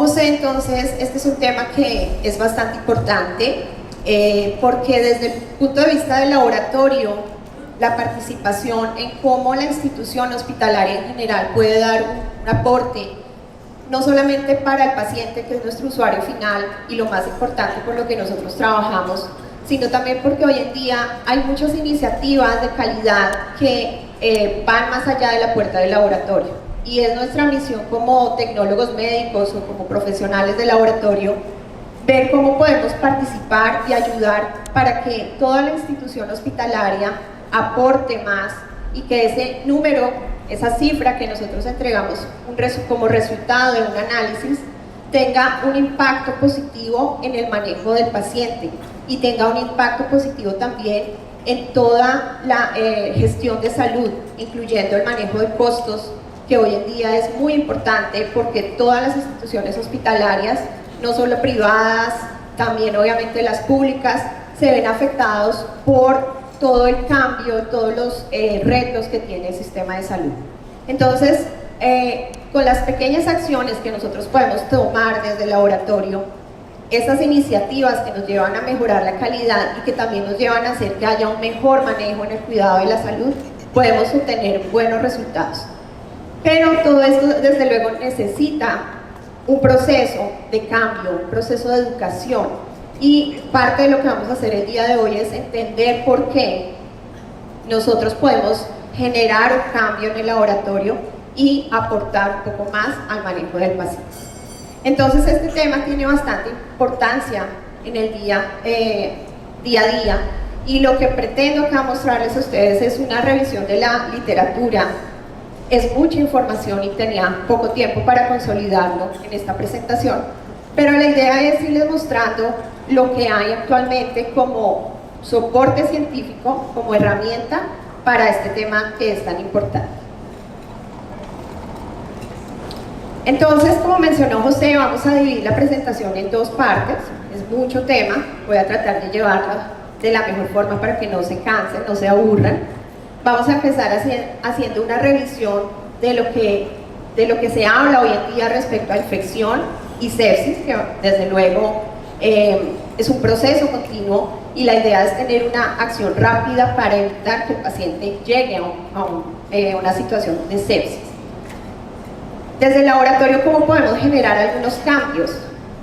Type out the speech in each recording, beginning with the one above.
José, entonces, este es un tema que es bastante importante porque desde el punto de vista del laboratorio, la participación en cómo la institución hospitalaria en general puede dar un aporte, no solamente para el paciente, que es nuestro usuario final y lo más importante por lo que nosotros trabajamos, sino también porque hoy en día hay muchas iniciativas de calidad que van más allá de la puerta del laboratorio. Y es nuestra misión como tecnólogos médicos o como profesionales del laboratorio ver cómo podemos participar y ayudar para que toda la institución hospitalaria aporte más y que ese número, esa cifra que nosotros entregamos como resultado de un análisis tenga un impacto positivo en el manejo del paciente y tenga un impacto positivo también en toda la gestión de salud, incluyendo el manejo de costos, que hoy en día es muy importante porque todas las instituciones hospitalarias, no solo privadas, también obviamente las públicas, se ven afectados por todo el cambio, todos los retos que tiene el sistema de salud. Entonces, con las pequeñas acciones que nosotros podemos tomar desde el laboratorio, esas iniciativas que nos llevan a mejorar la calidad y que también nos llevan a hacer que haya un mejor manejo en el cuidado de la salud, podemos obtener buenos resultados. Pero todo esto, desde luego, necesita un proceso de cambio, un proceso de educación. Y parte de lo que vamos a hacer el día de hoy es entender por qué nosotros podemos generar un cambio en el laboratorio y aportar un poco más al manejo del paciente. Entonces, este tema tiene bastante importancia en el día a día, y lo que pretendo acá mostrarles a ustedes es una revisión de la literatura. Es mucha información y tenía poco tiempo para consolidarlo en esta presentación, pero la idea es irles mostrando lo que hay actualmente como soporte científico, como herramienta para este tema que es tan importante. Entonces, como mencionó José, vamos a dividir la presentación en dos partes. Es mucho tema, voy a tratar de llevarla de la mejor forma para que no se cansen, no se aburran. Vamos a empezar haciendo una revisión de lo que se habla hoy en día respecto a infección y sepsis, que desde luego es un proceso continuo y la idea es tener una acción rápida para evitar que el paciente llegue a una situación de sepsis. Desde el laboratorio, ¿cómo podemos generar algunos cambios?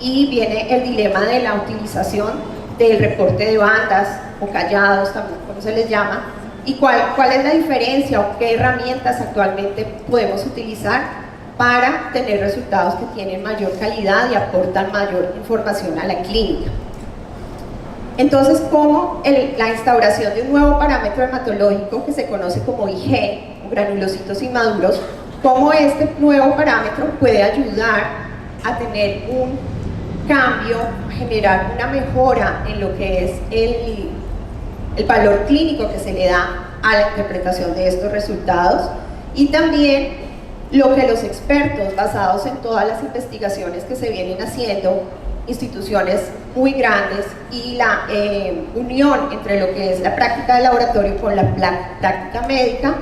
Y viene el dilema de la utilización del reporte de bandas o callados, también como se les llama, y cuál es la diferencia o qué herramientas actualmente podemos utilizar para tener resultados que tienen mayor calidad y aportan mayor información a la clínica. Entonces, ¿cómo la instauración de un nuevo parámetro hematológico que se conoce como IG, granulocitos inmaduros, cómo este nuevo parámetro puede ayudar a tener un cambio, a generar una mejora en lo que es el valor clínico que se le da a la interpretación de estos resultados, y también lo que los expertos, basados en todas las investigaciones que se vienen haciendo, instituciones muy grandes y la unión entre lo que es la práctica de laboratorio con la práctica médica,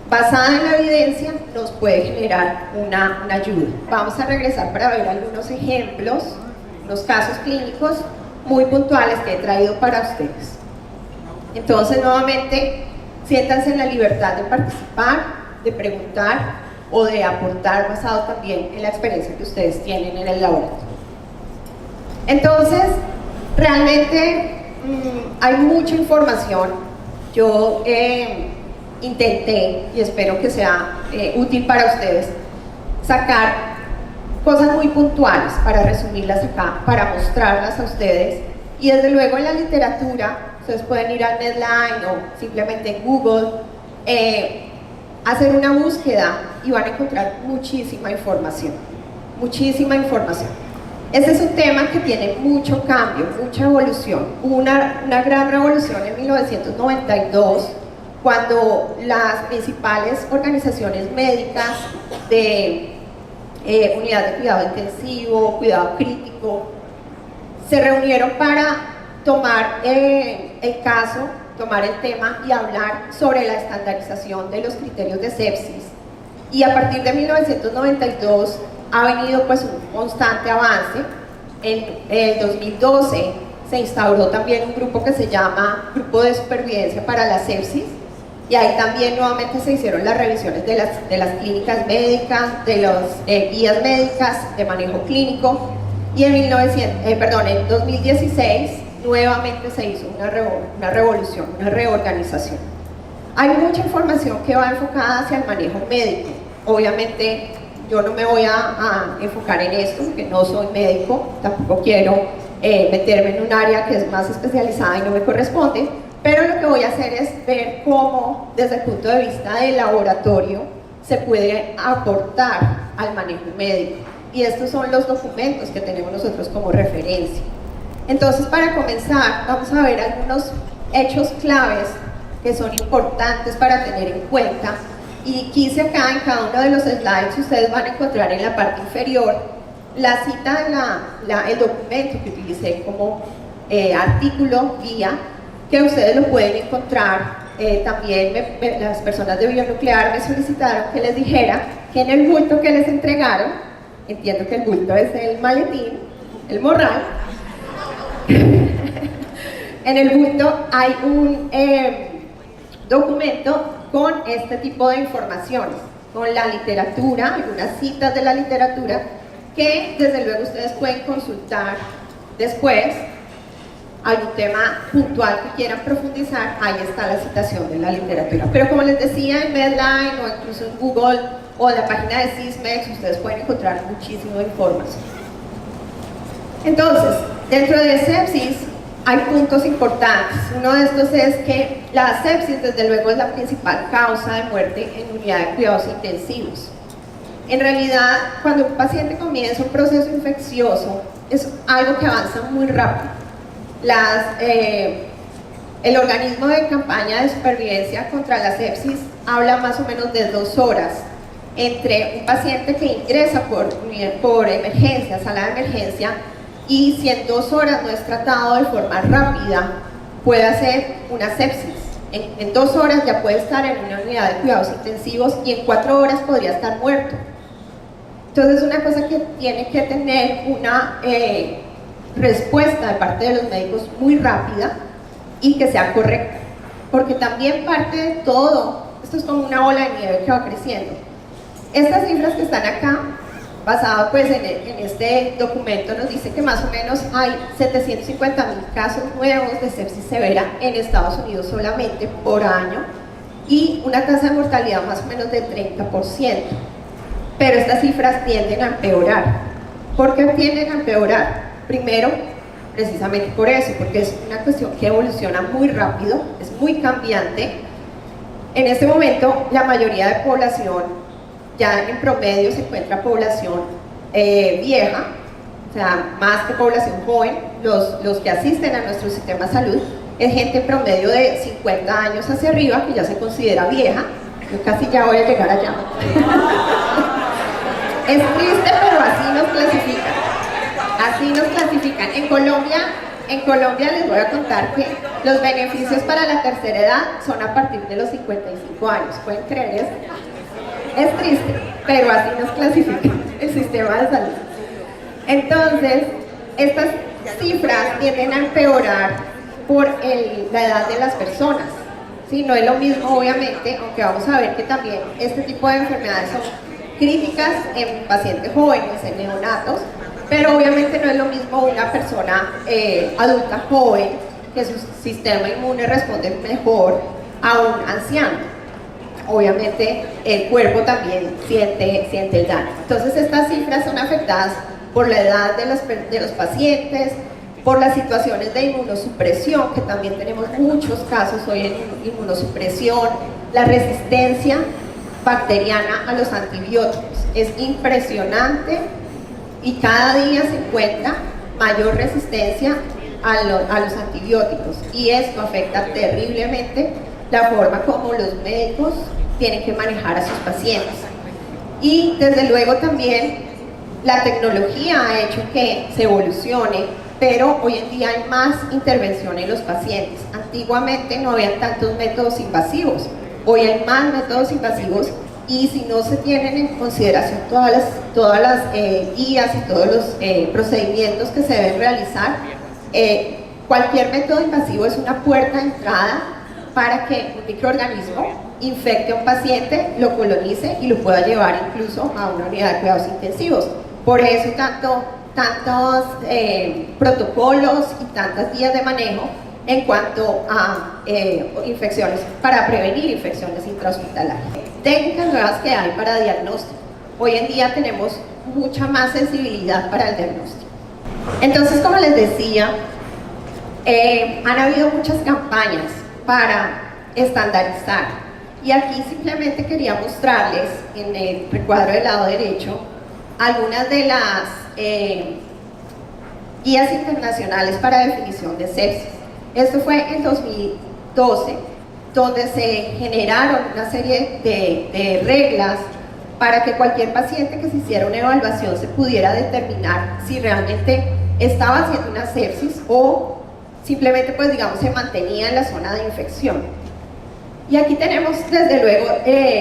basada en la evidencia, nos puede generar una ayuda. Vamos a regresar para ver algunos ejemplos, unos casos clínicos muy puntuales que he traído para ustedes. Entonces, nuevamente, siéntanse en la libertad de participar, de preguntar o de aportar, basado también en la experiencia que ustedes tienen en el laboratorio. Entonces, realmente hay mucha información. Yo intenté, y espero que sea útil para ustedes, sacar cosas muy puntuales para resumirlas acá, para mostrarlas a ustedes, y desde luego en la literatura, ustedes pueden ir al Medline o simplemente en Google, hacer una búsqueda y van a encontrar muchísima información, muchísima información. Este es un tema que tiene mucho cambio, mucha evolución. Hubo una gran revolución en 1992, cuando las principales organizaciones médicas de unidad de cuidado intensivo, cuidado crítico, se reunieron para tomar el caso, tomar el tema y hablar sobre la estandarización de los criterios de sepsis. Y a partir de 1992 ha venido pues un constante avance. En el 2012 se instauró también un grupo que se llama Grupo de Supervivencia para la Sepsis, y ahí también nuevamente se hicieron las revisiones de las clínicas médicas, de las guías médicas de manejo clínico, y en 2016 nuevamente se hizo una revolución, una reorganización. Hay mucha información que va enfocada hacia el manejo médico. Obviamente yo no me voy a enfocar en esto, porque no soy médico, tampoco quiero meterme en un área que es más especializada y no me corresponde, pero lo que voy a hacer es ver cómo, desde el punto de vista del laboratorio, se puede aportar al manejo médico. Y estos son los documentos que tenemos nosotros como referencia. Entonces, para comenzar, vamos a ver algunos hechos claves que son importantes para tener en cuenta. Y quise acá, en cada uno de los slides, ustedes van a encontrar en la parte inferior la cita el documento que utilicé como artículo guía, que ustedes lo pueden encontrar. También las personas de Bionuclear me solicitaron que les dijera que en el bulto que les entregaron, entiendo que el bulto es el maletín, el morral, en el bulto hay un documento con este tipo de informaciones, con la literatura, algunas citas de la literatura, que desde luego ustedes pueden consultar después. Algún tema puntual que quieran profundizar, ahí está la citación de la literatura. Pero como les decía, en Medline o incluso en Google o en la página de Sysmex, ustedes pueden encontrar muchísima información. Entonces, dentro de sepsis hay puntos importantes. Uno de estos es que la sepsis, desde luego, es la principal causa de muerte en unidad de cuidados intensivos. En realidad, cuando un paciente comienza un proceso infeccioso, es algo que avanza muy rápido. El organismo de campaña de supervivencia contra la sepsis habla más o menos de 2 horas entre un paciente que ingresa por emergencia, sala de emergencia, y si en 2 horas no es tratado de forma rápida, puede hacer una sepsis. En 2 horas ya puede estar en una unidad de cuidados intensivos y en 4 horas podría estar muerto. Entonces, una cosa que tiene que tener una respuesta de parte de los médicos muy rápida y que sea correcta, porque también parte de todo, esto es como una bola de nieve que va creciendo. Estas cifras que están acá, basado pues en este documento, nos dice que más o menos hay 750,000 casos nuevos de sepsis severa en Estados Unidos solamente por año, y una tasa de mortalidad más o menos del 30%. Pero estas cifras tienden a empeorar. ¿Por qué tienden a empeorar? Primero, precisamente por eso, porque es una cuestión que evoluciona muy rápido, es muy cambiante. En este momento, la mayoría de población, ya en promedio se encuentra población vieja, o sea, más que población joven. Los que asisten a nuestro sistema de salud es gente en promedio de 50 años hacia arriba, que ya se considera vieja. Yo casi ya voy a llegar allá. Es triste, pero así nos clasifican. Así nos clasifican. En Colombia les voy a contar que los beneficios para la tercera edad son a partir de los 55 años. ¿Pueden creer eso? Es triste, pero así nos clasifican el sistema de salud. Entonces, estas cifras tienden a empeorar por la edad de las personas. ¿Sí? No es lo mismo, obviamente, aunque vamos a ver que también este tipo de enfermedades son críticas en pacientes jóvenes, en neonatos, pero obviamente no es lo mismo una persona adulta joven, que su sistema inmune responde mejor a un anciano. Obviamente el cuerpo también siente el daño. Entonces estas cifras son afectadas por la edad de los pacientes, por las situaciones de inmunosupresión, que también tenemos muchos casos hoy en inmunosupresión, la resistencia bacteriana a los antibióticos. Es impresionante y cada día se encuentra mayor resistencia a los antibióticos, y esto afecta terriblemente la forma como los médicos tienen que manejar a sus pacientes. Y desde luego también la tecnología ha hecho que se evolucione, pero hoy en día hay más intervención en los pacientes. Antiguamente no había tantos métodos invasivos, hoy hay más métodos invasivos y si no se tienen en consideración todas las guías y todos los procedimientos que se deben realizar, cualquier método invasivo es una puerta de entrada para que un microorganismo infecte a un paciente, lo colonice y lo pueda llevar incluso a una unidad de cuidados intensivos. Por eso tantos protocolos y tantas guías de manejo en cuanto a infecciones, para prevenir infecciones intrahospitalarias. Técnicas nuevas que hay para diagnóstico. Hoy en día tenemos mucha más sensibilidad para el diagnóstico. Entonces, como les decía, han habido muchas campañas para estandarizar, y aquí simplemente quería mostrarles en el recuadro del lado derecho algunas de las guías internacionales para definición de sepsis. Esto fue en 2012, donde se generaron una serie de reglas para que cualquier paciente que se hiciera una evaluación se pudiera determinar si realmente estaba haciendo una sepsis o simplemente, pues digamos, se mantenía en la zona de infección. Y aquí tenemos desde luego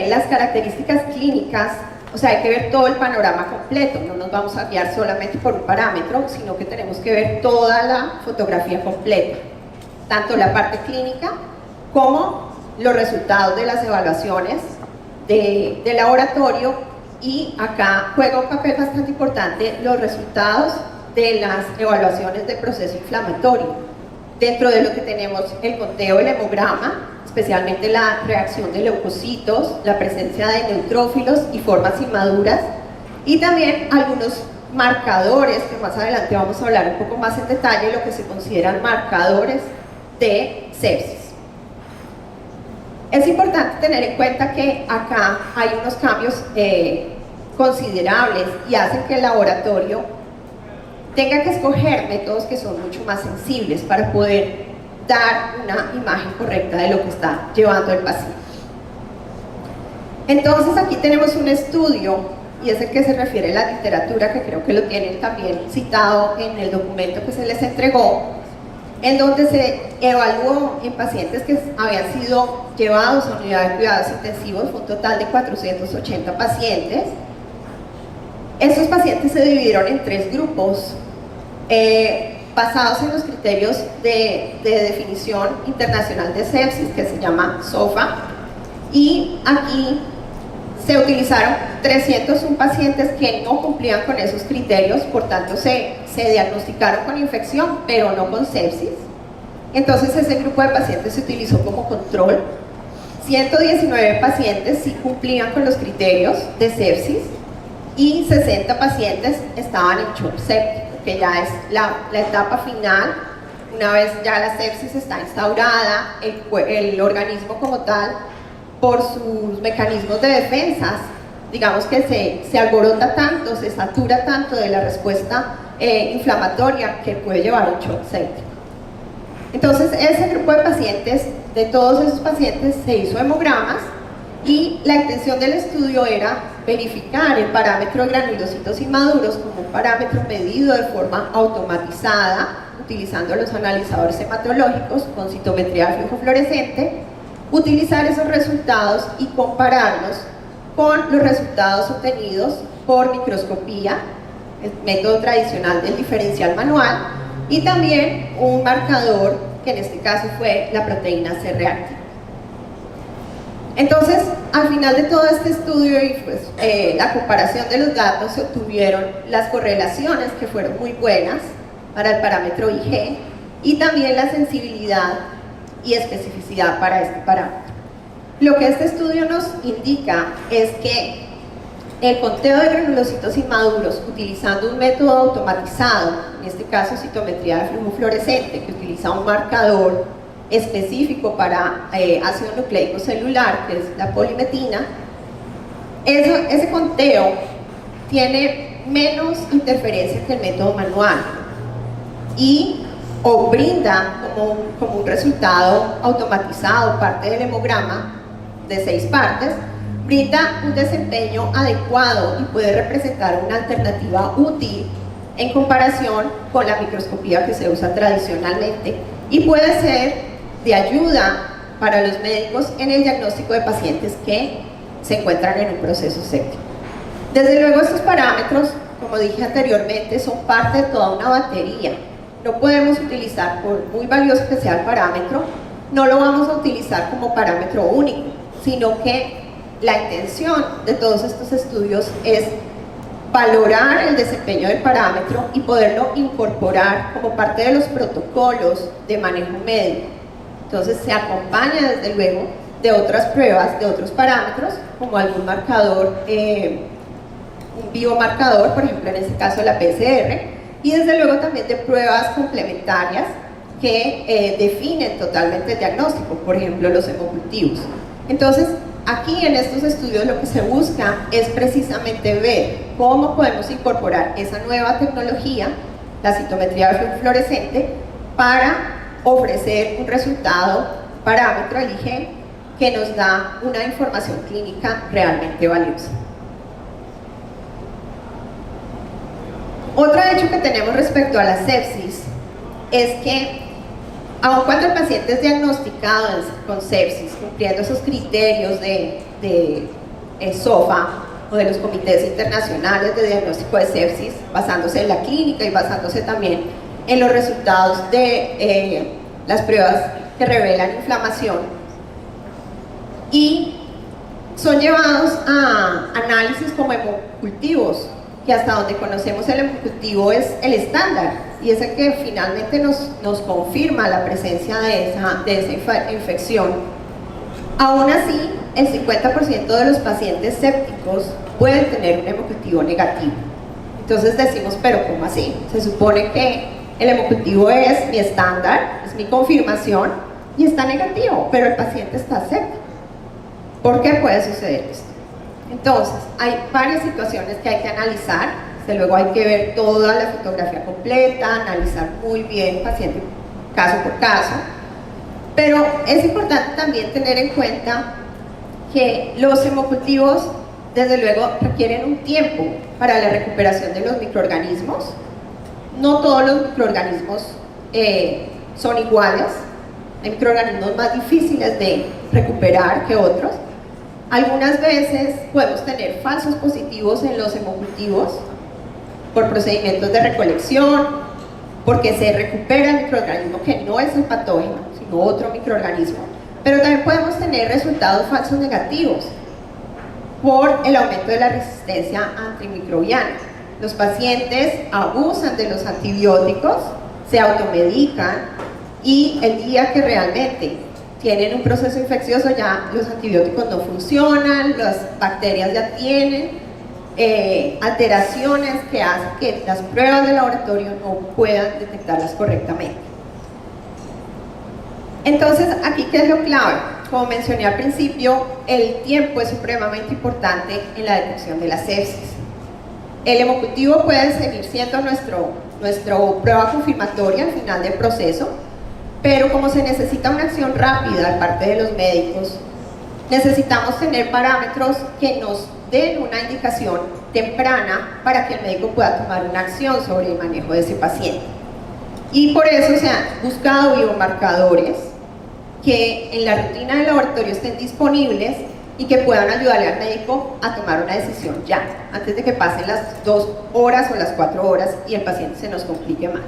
las características clínicas, o sea, hay que ver todo el panorama completo, no nos vamos a guiar solamente por un parámetro, sino que tenemos que ver toda la fotografía completa, tanto la parte clínica como los resultados de las evaluaciones de laboratorio, y acá juega un papel bastante importante los resultados de las evaluaciones de proceso inflamatorio, dentro de lo que tenemos el conteo del hemograma, especialmente la reacción de leucocitos, la presencia de neutrófilos y formas inmaduras, y también algunos marcadores que más adelante vamos a hablar un poco más en detalle, lo que se consideran marcadores de sepsis. Es importante tener en cuenta que acá hay unos cambios considerables y hacen que el laboratorio tenga que escoger métodos que son mucho más sensibles para poder dar una imagen correcta de lo que está llevando el paciente. Entonces aquí tenemos un estudio, y es el que se refiere a la literatura, que creo que lo tienen también citado en el documento que se les entregó, en donde se evaluó en pacientes que habían sido llevados a unidad de cuidados intensivos, fue un total de 480 pacientes. Estos pacientes se dividieron en 3 grupos, basados en los criterios de definición internacional de sepsis, que se llama SOFA, y aquí se utilizaron 301 pacientes que no cumplían con esos criterios, por tanto se diagnosticaron con infección, pero no con sepsis. Entonces ese grupo de pacientes se utilizó como control. 119 pacientes sí cumplían con los criterios de sepsis, y 60 pacientes estaban en shock séptico, que ya es la etapa final. Una vez ya la sepsis está instaurada, el organismo como tal, por sus mecanismos de defensas, digamos que se alborota tanto, se satura tanto de la respuesta inflamatoria, que puede llevar a un shock séptico. Entonces ese grupo de pacientes, de todos esos pacientes, se hizo hemogramas, y la intención del estudio era verificar el parámetro de granulocitos inmaduros como un parámetro medido de forma automatizada, utilizando los analizadores hematológicos con citometría de flujo fluorescente, utilizar esos resultados y compararlos con los resultados obtenidos por microscopía, el método tradicional del diferencial manual, y también un marcador, que en este caso fue la proteína C reactiva. Entonces, al final de todo este estudio y pues, la comparación de los datos, se obtuvieron las correlaciones, que fueron muy buenas para el parámetro IG, y también la sensibilidad y especificidad para este parámetro. Lo que este estudio nos indica es que el conteo de granulocitos inmaduros utilizando un método automatizado, en este caso citometría de flujo fluorescente, que utiliza un marcador específico para ácido nucleico celular, que es la polimetina, ese conteo tiene menos interferencia que el método manual o brinda como un resultado automatizado, parte del hemograma de 6 partes, brinda un desempeño adecuado y puede representar una alternativa útil en comparación con la microscopía que se usa tradicionalmente, y puede ser de ayuda para los médicos en el diagnóstico de pacientes que se encuentran en un proceso séptico. Desde luego estos parámetros, como dije anteriormente, son parte de toda una batería. No podemos utilizar, por muy valioso que sea el parámetro, no lo vamos a utilizar como parámetro único, sino que la intención de todos estos estudios es valorar el desempeño del parámetro y poderlo incorporar como parte de los protocolos de manejo médico. Entonces se acompaña desde luego de otras pruebas, de otros parámetros, como algún marcador, un biomarcador, por ejemplo en este caso la PCR, y desde luego también de pruebas complementarias que definen totalmente el diagnóstico, por ejemplo los hemocultivos. Entonces, aquí en estos estudios lo que se busca es precisamente ver cómo podemos incorporar esa nueva tecnología, la citometría fluorescente, para ofrecer un resultado, parámetro, el IG, que nos da una información clínica realmente valiosa. Otro hecho que tenemos respecto a la sepsis es que, aun cuando el paciente es diagnosticado con sepsis, cumpliendo esos criterios de SOFA o de los comités internacionales de diagnóstico de sepsis, basándose en la clínica y basándose también en los resultados de las pruebas que revelan inflamación, y son llevados a análisis como hemocultivos, que hasta donde conocemos el hemocultivo es el estándar y es el que finalmente nos confirma la presencia de esa infección. Aún así, el 50% de los pacientes sépticos pueden tener un hemocultivo negativo. Entonces decimos, pero ¿cómo así? Se supone que el hemocultivo es mi estándar, es mi confirmación y está negativo, pero el paciente está séptico. ¿Por qué puede suceder esto? Entonces, hay varias situaciones que hay que analizar, desde luego hay que ver toda la fotografía completa, analizar muy bien paciente caso por caso, pero es importante también tener en cuenta que los hemocultivos, desde luego, requieren un tiempo para la recuperación de los microorganismos. No todos los microorganismos son iguales, hay microorganismos más difíciles de recuperar que otros. Algunas veces podemos tener falsos positivos en los hemocultivos por procedimientos de recolección, porque se recupera el microorganismo que no es el patógeno, sino otro microorganismo. Pero también podemos tener resultados falsos negativos por el aumento de la resistencia antimicrobiana. Los pacientes abusan de los antibióticos, se automedican y el día que realmente tienen un proceso infeccioso ya los antibióticos no funcionan, las bacterias ya tienen alteraciones que hacen que las pruebas de laboratorio no puedan detectarlas correctamente. Entonces, aquí, ¿qué es lo clave? Como mencioné al principio, el tiempo es supremamente importante en la detección de la sepsis. El hemocultivo puede seguir siendo nuestro prueba confirmatoria al final del proceso, pero como se necesita una acción rápida de parte de los médicos, necesitamos tener parámetros que nos den una indicación temprana para que el médico pueda tomar una acción sobre el manejo de ese paciente. Y por eso se han buscado biomarcadores que en la rutina del laboratorio estén disponibles y que puedan ayudarle al médico a tomar una decisión ya, antes de que pasen las 2 horas o las 4 horas y el paciente se nos complique más.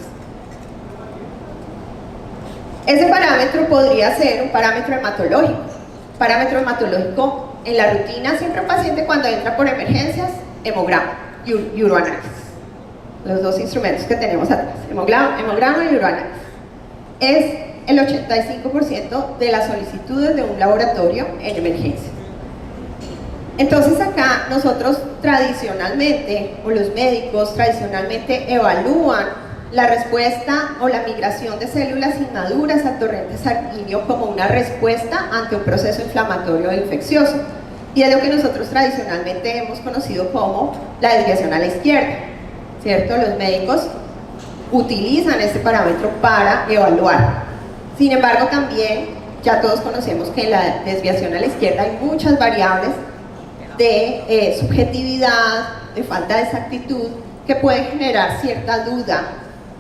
Ese parámetro podría ser un parámetro hematológico. Parámetro hematológico en la rutina, siempre un paciente cuando entra por emergencias, hemograma y uroanálisis. Los dos instrumentos que tenemos atrás, hemograma y uroanálisis. Es el 85% de las solicitudes de un laboratorio en emergencia. Entonces acá nosotros tradicionalmente, o los médicos tradicionalmente evalúan la respuesta o la migración de células inmaduras al torrente sanguíneo como una respuesta ante un proceso inflamatorio o infeccioso. Y es lo que nosotros tradicionalmente hemos conocido como la desviación a la izquierda, ¿cierto? Los médicos utilizan este parámetro para evaluar. Sin embargo, también ya todos conocemos que en la desviación a la izquierda hay muchas variables de subjetividad, de falta de exactitud, que pueden generar cierta duda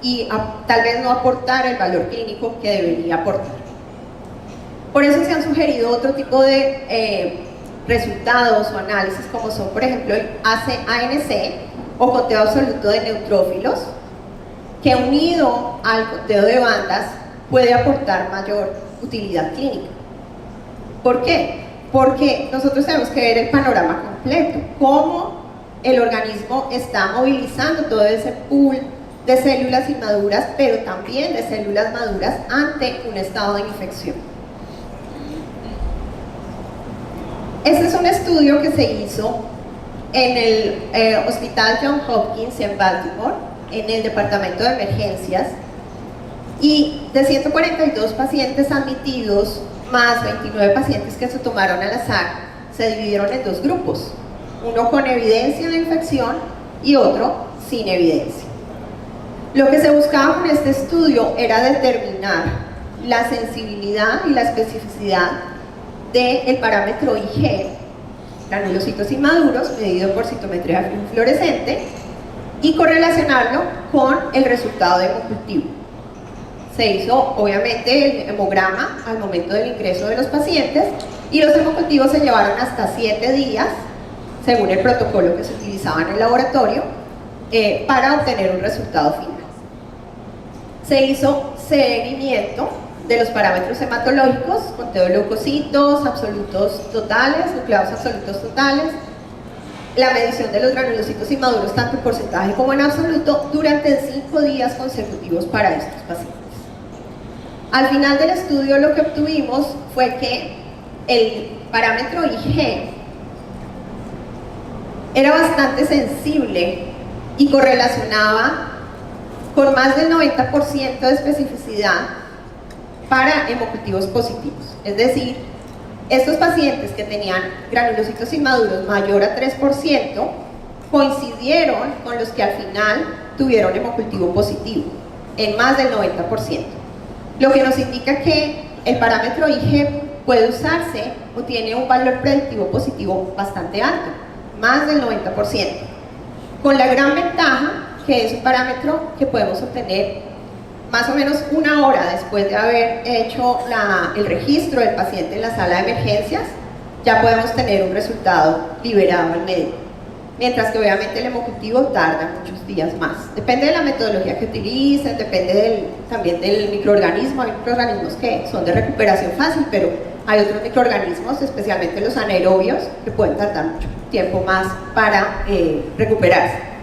y tal vez no aportar el valor clínico que debería aportar. Por eso se han sugerido otro tipo de resultados o análisis como son, por ejemplo, el ANC o conteo absoluto de neutrófilos, que unido al conteo de bandas puede aportar mayor utilidad clínica. ¿Por qué? Porque nosotros tenemos que ver el panorama completo, cómo el organismo está movilizando todo ese pool de células inmaduras, pero también de células maduras ante un estado de infección. Este es un estudio que se hizo en el Hospital Johns Hopkins en Baltimore, en el departamento de emergencias, y de 142 pacientes admitidos, más 29 pacientes que se tomaron al azar, se dividieron en dos grupos, uno con evidencia de infección y otro sin evidencia. Lo que se buscaba con este estudio era determinar la sensibilidad y la especificidad del parámetro IG, granulocitos inmaduros, medido por citometría fluorescente, y correlacionarlo con el resultado de hemocultivo. Se hizo obviamente el hemograma al momento del ingreso de los pacientes y los hemocultivos se llevaron hasta 7 días, según el protocolo que se utilizaba en el laboratorio, para obtener un resultado final. Se hizo seguimiento de los parámetros hematológicos, conteo de leucocitos, absolutos totales, nucleados absolutos totales, la medición de los granulocitos inmaduros tanto en porcentaje como en absoluto durante 5 días consecutivos para estos pacientes. Al final del estudio lo que obtuvimos fue que el parámetro IG era bastante sensible y correlacionaba con más del 90% de especificidad para hemocultivos positivos. Es decir, estos pacientes que tenían granulocitos inmaduros mayor a 3% coincidieron con los que al final tuvieron hemocultivo positivo, en más del 90%. Lo que nos indica que el parámetro IG puede usarse o tiene un valor predictivo positivo bastante alto, más del 90%, con la gran ventaja que es un parámetro que podemos obtener más o menos 1 hora después de haber hecho el registro del paciente en la sala de emergencias. Ya podemos tener un resultado liberado al médico, mientras que obviamente el hemocultivo tarda muchos días más. Depende de la metodología que utilicen, depende también del microorganismo. Hay microorganismos que son de recuperación fácil, pero hay otros microorganismos, especialmente los anaerobios, que pueden tardar mucho tiempo más para recuperarse.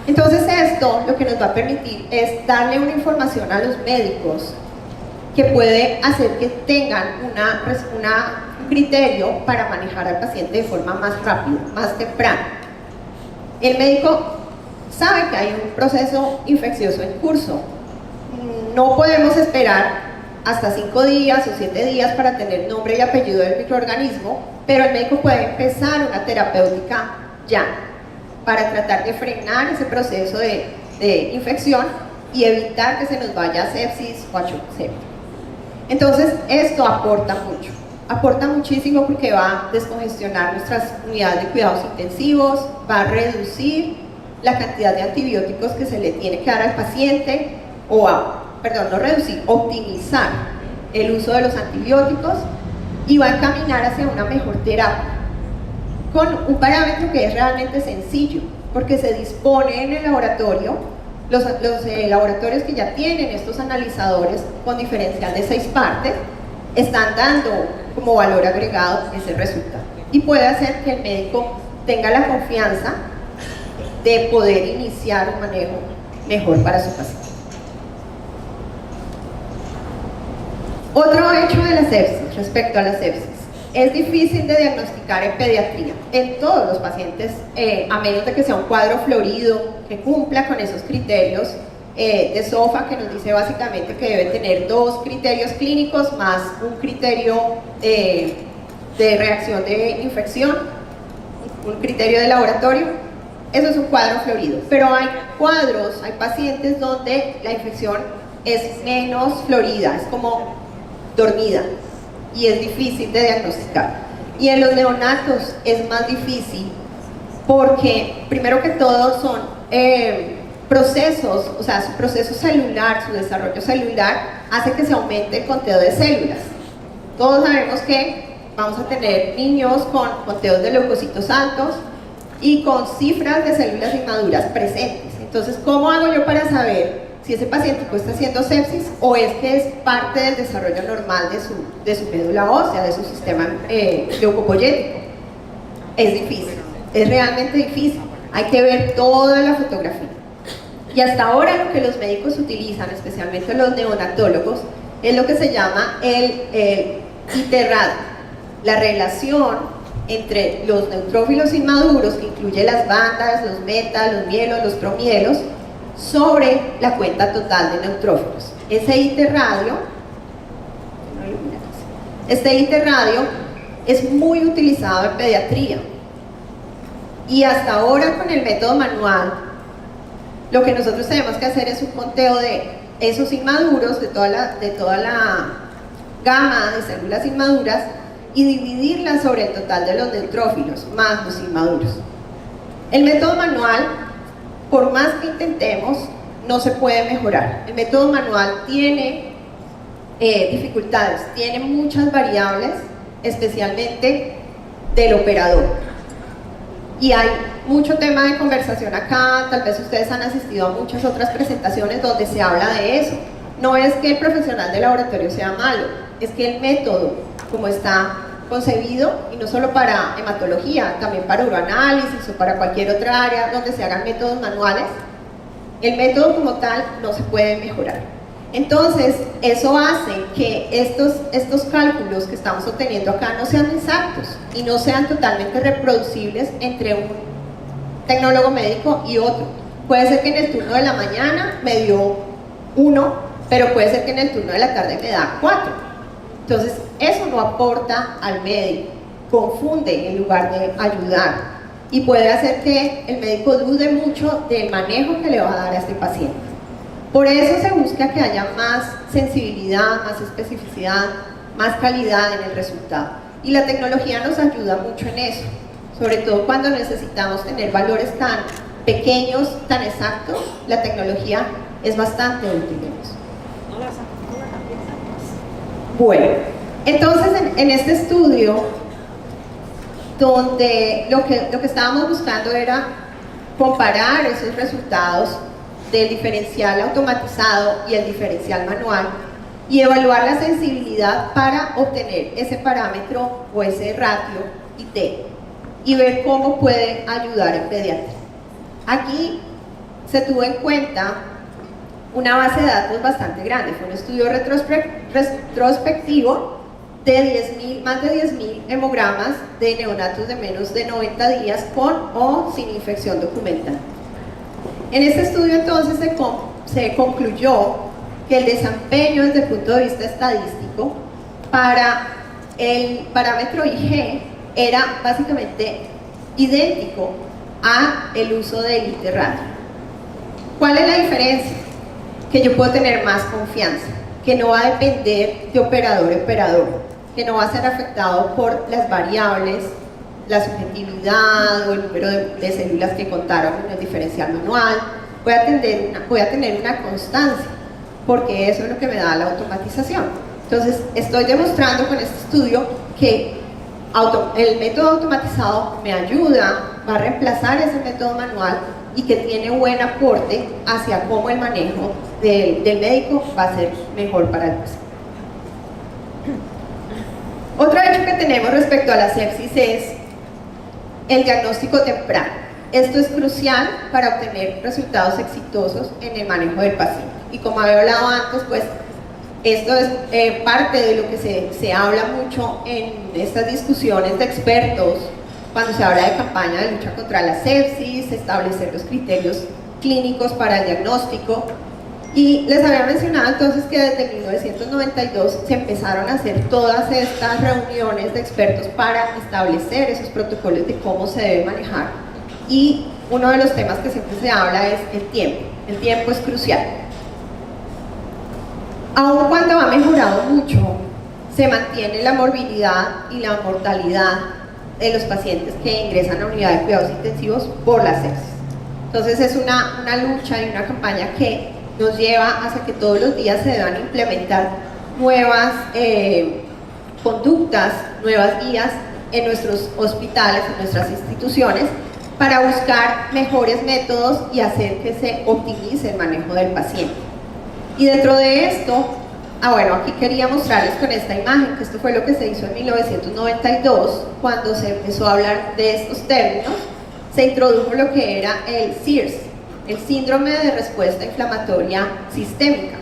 Entonces esto lo que nos va a permitir es darle una información a los médicos que puede hacer que tengan un criterio para manejar al paciente de forma más rápida, más temprana. El médico sabe que hay un proceso infeccioso en curso. No podemos esperar hasta 5 días o 7 días para tener nombre y apellido del microorganismo, pero el médico puede empezar una terapéutica ya, para tratar de frenar ese proceso de infección y evitar que se nos vaya a sepsis o a shock séptico. Entonces esto aporta muchísimo porque va a descongestionar nuestras unidades de cuidados intensivos, va a reducir la cantidad de antibióticos que se le tiene que dar al paciente, optimizar el uso de los antibióticos y va a encaminar hacia una mejor terapia, con un parámetro que es realmente sencillo, porque se dispone en el laboratorio, los laboratorios que ya tienen estos analizadores con diferencial de 6 partes, están dando como valor agregado ese resultado, y puede hacer que el médico tenga la confianza de poder iniciar un manejo mejor para su paciente. Otro hecho de la sepsis, respecto a la sepsis, es difícil de diagnosticar en pediatría, en todos los pacientes, a menos de que sea un cuadro florido, que cumpla con esos criterios de SOFA, que nos dice básicamente que debe tener 2 criterios clínicos más un criterio de reacción de infección, un criterio de laboratorio. Eso es un cuadro florido, pero hay cuadros, hay pacientes donde la infección es menos florida, es como dormida, y es difícil de diagnosticar. Y en los neonatos es más difícil porque, primero que todo, son procesos, o sea, su proceso celular, su desarrollo celular hace que se aumente el conteo de células. Todos sabemos que vamos a tener niños con conteos de leucocitos altos y con cifras de células inmaduras presentes. Entonces, ¿cómo hago yo para saber si ese paciente está haciendo sepsis o es que es parte del desarrollo normal de su médula ósea, de su sistema leucopoyético? Es difícil, es realmente difícil. Hay que ver toda la fotografía. Y hasta ahora lo que los médicos utilizan, especialmente los neonatólogos, es lo que se llama el IT-radio, la relación entre los neutrófilos inmaduros, que incluye las bandas, los metas, los mielos, los promielos, sobre la cuenta total de neutrófilos. Este IT-radio es muy utilizado en pediatría, y hasta ahora con el método manual lo que nosotros tenemos que hacer es un conteo de esos inmaduros, de toda la gama de células inmaduras, y dividirlas sobre el total de los neutrófilos más los inmaduros. El método manual, por más que intentemos, no se puede mejorar. El método manual tiene dificultades, tiene muchas variables, especialmente del operador. Y hay mucho tema de conversación acá, tal vez ustedes han asistido a muchas otras presentaciones donde se habla de eso. No es que el profesional de laboratorio sea malo, es que el método, como está concebido, y no solo para hematología, también para uroanálisis o para cualquier otra área donde se hagan métodos manuales, el método como tal no se puede mejorar. Entonces, eso hace que estos cálculos que estamos obteniendo acá no sean exactos y no sean totalmente reproducibles entre un tecnólogo médico y otro. Puede ser que en el turno de la mañana me dio 1, pero puede ser que en el turno de la tarde me da 4. Entonces, eso no aporta al médico, confunde en lugar de ayudar, y puede hacer que el médico dude mucho del manejo que le va a dar a este paciente. Por eso se busca que haya más sensibilidad, más especificidad, más calidad en el resultado. Y la tecnología nos ayuda mucho en eso, sobre todo cuando necesitamos tener valores tan pequeños, tan exactos. La tecnología es bastante útil en eso. Bueno, entonces en este estudio, donde lo que estábamos buscando era comparar esos resultados del diferencial automatizado y el diferencial manual y evaluar la sensibilidad para obtener ese parámetro o ese ratio IT y ver cómo puede ayudar en pediatría. Aquí se tuvo en cuenta una base de datos bastante grande, fue un estudio retrospectivo de más de 10.000 hemogramas de neonatos de menos de 90 días con o sin infección documental. En este estudio entonces se concluyó que el desempeño desde el punto de vista estadístico para el parámetro IG era básicamente idéntico a el uso del IT-radio. ¿Cuál es la diferencia? Que yo puedo tener más confianza, que no va a depender de operador a operador, que no va a ser afectado por las variables, la subjetividad o el número de células que contaron en el diferencial manual. Voy a tener una constancia, porque eso es lo que me da la automatización. Entonces, estoy demostrando con este estudio que el método automatizado me ayuda, va a reemplazar ese método manual y que tiene buen aporte hacia cómo el manejo del médico va a ser mejor para el paciente. Otro hecho que tenemos respecto a la sepsis es el diagnóstico temprano. Esto es crucial para obtener resultados exitosos en el manejo del paciente. Y como había hablado antes, pues esto es parte de lo que se habla mucho en estas discusiones de expertos cuando se habla de campaña de lucha contra la sepsis, establecer los criterios clínicos para el diagnóstico. Y les había mencionado entonces que desde 1992 se empezaron a hacer todas estas reuniones de expertos para establecer esos protocolos de cómo se debe manejar. Y uno de los temas que siempre se habla es el tiempo. El tiempo es crucial. Aun cuando ha mejorado mucho, se mantiene la morbilidad y la mortalidad de los pacientes que ingresan a unidad de cuidados intensivos por la sepsis. Entonces es una lucha y una campaña que nos lleva hacia que todos los días se deban implementar nuevas conductas, nuevas guías en nuestros hospitales, en nuestras instituciones, para buscar mejores métodos y hacer que se optimice el manejo del paciente. Y dentro de esto, bueno, aquí quería mostrarles con esta imagen que esto fue lo que se hizo en 1992, cuando se empezó a hablar de estos términos. Se introdujo lo que era el SIRS, el síndrome de respuesta inflamatoria sistémica,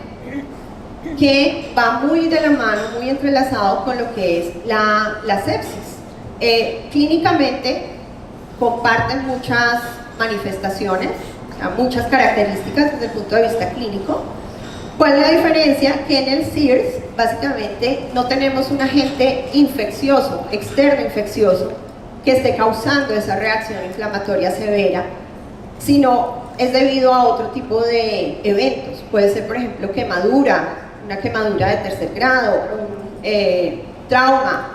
que va muy de la mano, muy entrelazado con lo que es la sepsis. Clínicamente comparten muchas manifestaciones, muchas características desde el punto de vista clínico. ¿Cuál es la diferencia? Que en el SIRS básicamente no tenemos un agente infeccioso, externo infeccioso, que esté causando esa reacción inflamatoria severa, sino es debido a otro tipo de eventos. Puede ser, por ejemplo, una quemadura de tercer grado, un trauma,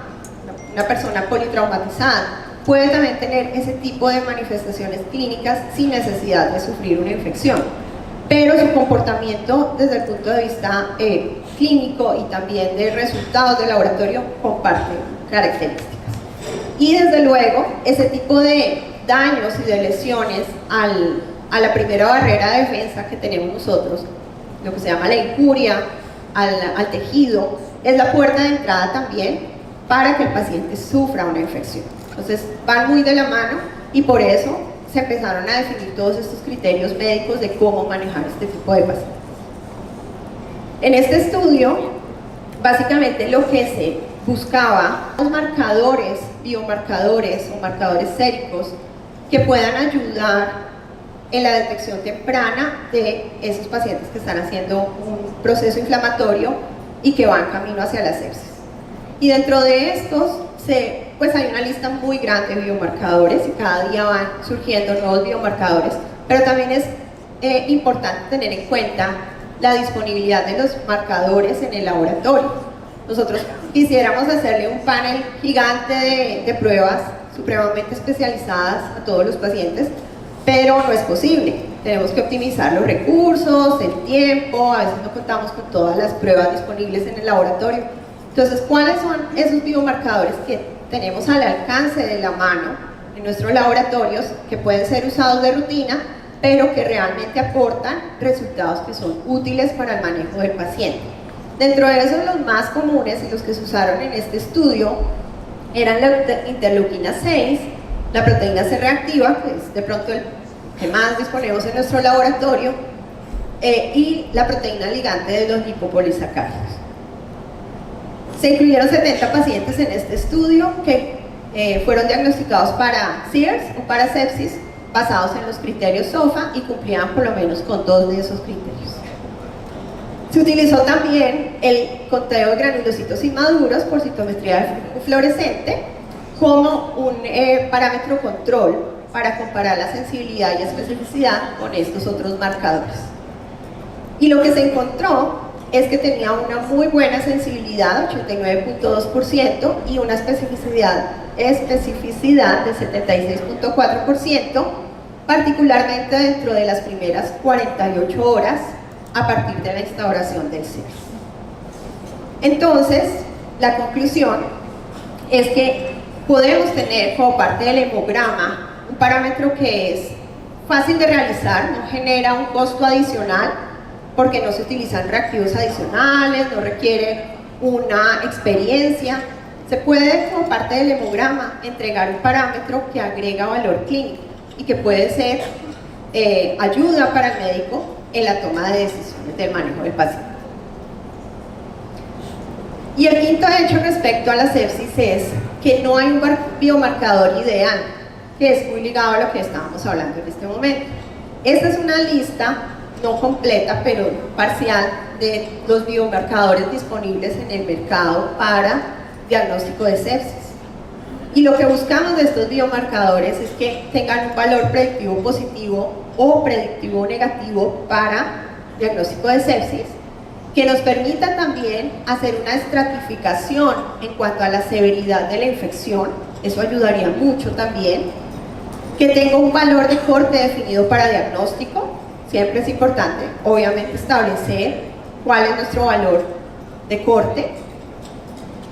una persona politraumatizada. Puede también tener ese tipo de manifestaciones clínicas sin necesidad de sufrir una infección, pero su comportamiento desde el punto de vista clínico y también de resultados de laboratorio comparte características. Y desde luego, ese tipo de daños y de lesiones a la primera barrera de defensa que tenemos nosotros, lo que se llama la injuria al tejido, es la puerta de entrada también para que el paciente sufra una infección. Entonces van muy de la mano y por eso se empezaron a definir todos estos criterios médicos de cómo manejar este tipo de pacientes. En este estudio, básicamente lo que se buscaba, los marcadores, biomarcadores o marcadores séricos que puedan ayudar en la detección temprana de esos pacientes que están haciendo un proceso inflamatorio y que van camino hacia la sepsis. Y dentro de estos, pues hay una lista muy grande de biomarcadores y cada día van surgiendo nuevos biomarcadores, pero también es importante tener en cuenta la disponibilidad de los marcadores en el laboratorio. Nosotros quisiéramos hacerle un panel gigante de pruebas supremamente especializadas a todos los pacientes, pero no es posible. Tenemos que optimizar los recursos, el tiempo, a veces no contamos con todas las pruebas disponibles en el laboratorio. Entonces, ¿cuáles son esos biomarcadores que tenemos al alcance de la mano en nuestros laboratorios que pueden ser usados de rutina, pero que realmente aportan resultados que son útiles para el manejo del paciente? Dentro de esos, los más comunes y los que se usaron en este estudio eran la interleuquina 6, la proteína C reactiva, que es de pronto el que más disponemos en nuestro laboratorio, y la proteína ligante de los lipopolisacáridos. Se incluyeron 70 pacientes en este estudio que fueron diagnosticados para SIRS o para sepsis basados en los criterios SOFA y cumplían por lo menos con 2 de esos criterios. Se utilizó también el conteo de granulocitos inmaduros por citometría de flujo fluorescente como un parámetro control para comparar la sensibilidad y especificidad con estos otros marcadores. Y lo que se encontró es que tenía una muy buena sensibilidad, 89.2%, y una especificidad de 76.4%, particularmente dentro de las primeras 48 horas a partir de la instauración del SIRS. Entonces, la conclusión es que podemos tener como parte del hemograma un parámetro que es fácil de realizar, no genera un costo adicional, porque no se utilizan reactivos adicionales, no requiere una experiencia. Se puede, como parte del hemograma, entregar un parámetro que agrega valor clínico y que puede ser ayuda para el médico en la toma de decisiones del manejo del paciente. Y el quinto hecho respecto a la sepsis es que no hay un biomarcador ideal, que es muy ligado a lo que estábamos hablando en este momento. Esta es una lista no completa, pero parcial, de los biomarcadores disponibles en el mercado para diagnóstico de sepsis. Y lo que buscamos de estos biomarcadores es que tengan un valor predictivo positivo o predictivo negativo para diagnóstico de sepsis, que nos permita también hacer una estratificación en cuanto a la severidad de la infección. Eso ayudaría mucho también. Que tenga un valor de corte definido para diagnóstico. Siempre es importante, obviamente, establecer cuál es nuestro valor de corte.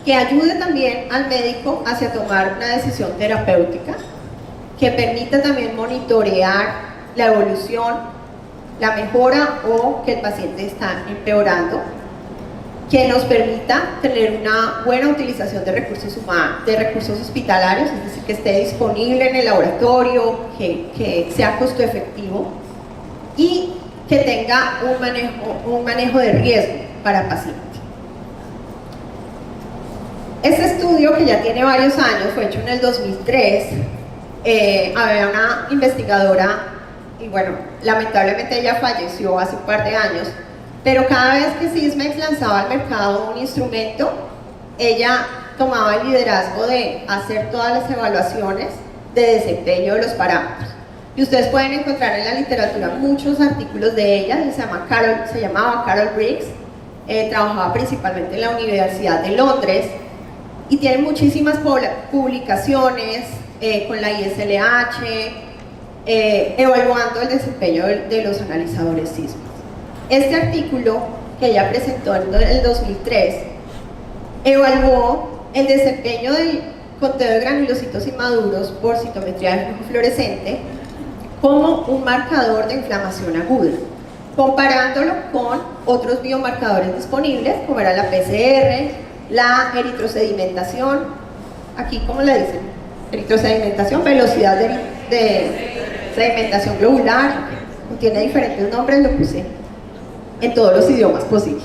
que ayude también al médico hacia tomar una decisión terapéutica, que permita también monitorear la evolución, la mejora o que el paciente está empeorando, que nos permita tener una buena utilización de recursos humanos, de recursos hospitalarios, es decir, que esté disponible en el laboratorio, que sea costo efectivo y que tenga un manejo de riesgo para el paciente. Este estudio, que ya tiene varios años, fue hecho en el 2003, había una investigadora, y bueno, lamentablemente ella falleció hace un par de años, pero cada vez que Sysmex lanzaba al mercado un instrumento, ella tomaba el liderazgo de hacer todas las evaluaciones de desempeño de los parámetros. Y ustedes pueden encontrar en la literatura muchos artículos de ella. Se llamaba Carol Briggs, trabajaba principalmente en la Universidad de Londres y tiene muchísimas publicaciones con la ISLH, evaluando el desempeño de los analizadores Sysmex. Este artículo que ella presentó en el 2003 evaluó el desempeño del conteo de granulocitos inmaduros por citometría de flujo fluorescente como un marcador de inflamación aguda, comparándolo con otros biomarcadores disponibles como era la PCR, la eritrosedimentación, aquí ¿cómo le dicen? Eritrosedimentación, velocidad de sedimentación globular, tiene diferentes nombres, lo puse en todos los idiomas posibles.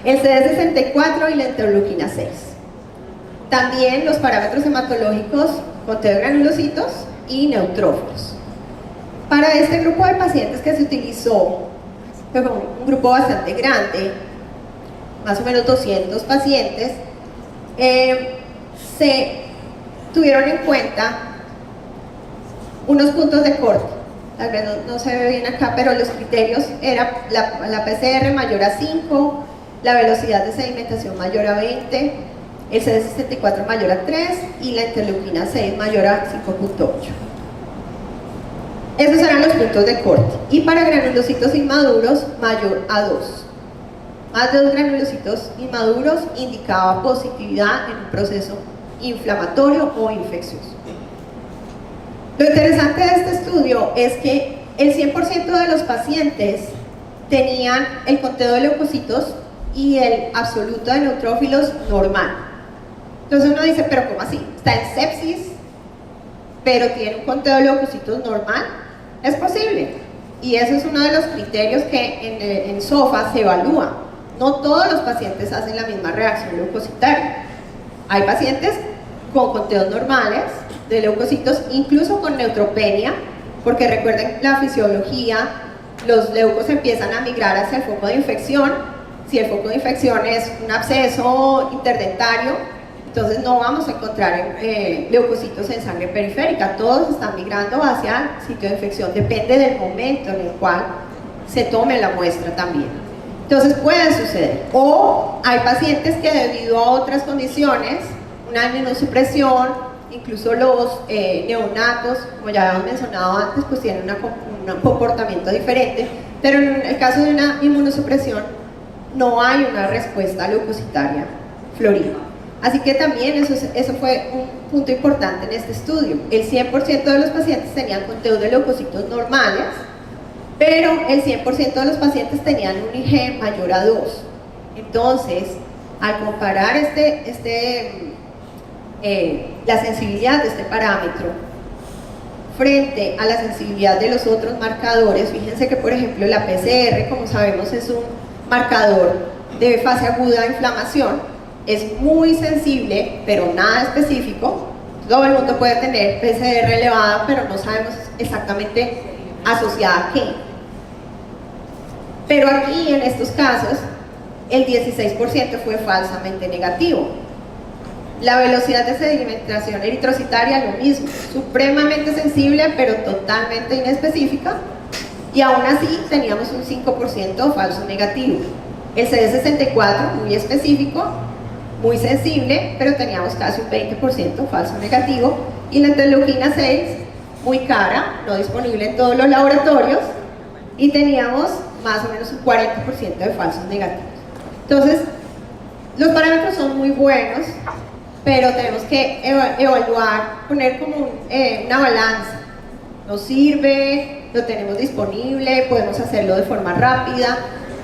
El CD64 y la interleuquina 6. También los parámetros hematológicos, conteo de granulocitos y neutrófilos. Para este grupo de pacientes que se utilizó, fue un grupo bastante grande, más o menos 200 pacientes, se tuvieron en cuenta unos puntos de corte. Tal vez no se ve bien acá, pero los criterios eran la PCR mayor a 5, la velocidad de sedimentación mayor a 20, el CD64 mayor a 3 y la interleuquina 6 mayor a 5.8. Esos eran los puntos de corte. Y para granulocitos inmaduros, mayor a 2. Más de 2 granulocitos inmaduros indicaba positividad en un proceso inflamatorio o infeccioso. Lo interesante de este estudio es que el 100% de los pacientes tenían el conteo de leucocitos y el absoluto de neutrófilos normal. Entonces uno dice, pero ¿cómo así? Está en sepsis, pero tiene un conteo de leucocitos normal. Es posible. Y eso es uno de los criterios que en SOFA se evalúa. No todos los pacientes hacen la misma reacción leucocitaria. Hay pacientes con conteos normales de leucocitos, incluso con neutropenia, porque recuerden la fisiología, los leucos empiezan a migrar hacia el foco de infección. Si el foco de infección es un absceso interdentario, entonces no vamos a encontrar leucocitos en sangre periférica, todos están migrando hacia el sitio de infección, depende del momento en el cual se tome la muestra también. Entonces puede suceder. O hay pacientes que debido a otras condiciones, una inmunosupresión, incluso los neonatos, como ya habíamos mencionado antes, pues tienen un comportamiento diferente, pero en el caso de una inmunosupresión no hay una respuesta leucocitaria florida. Así que también eso fue un punto importante en este estudio. El 100% de los pacientes tenían conteos de leucocitos normales, pero el 100% de los pacientes tenían un IG mayor a 2. Entonces, al comparar la sensibilidad de este parámetro frente a la sensibilidad de los otros marcadores, fíjense que por ejemplo la PCR, como sabemos, es un marcador de fase aguda de inflamación, es muy sensible, pero nada específico. Todo el mundo puede tener PCR elevada, pero no sabemos exactamente asociada a qué. Pero aquí, en estos casos, el 16% fue falsamente negativo. La velocidad de sedimentación eritrocitaria, lo mismo, supremamente sensible, pero totalmente inespecífica. Y aún así, teníamos un 5% falso negativo. El CD64, muy específico, muy sensible, pero teníamos casi un 20% falso negativo, y la interleuquina 6, muy cara, no disponible en todos los laboratorios, y teníamos más o menos un 40% de falsos negativos. Entonces, Los parámetros son muy buenos, pero tenemos que evaluar, poner como una balanza. Nos sirve, lo tenemos disponible, podemos hacerlo de forma rápida.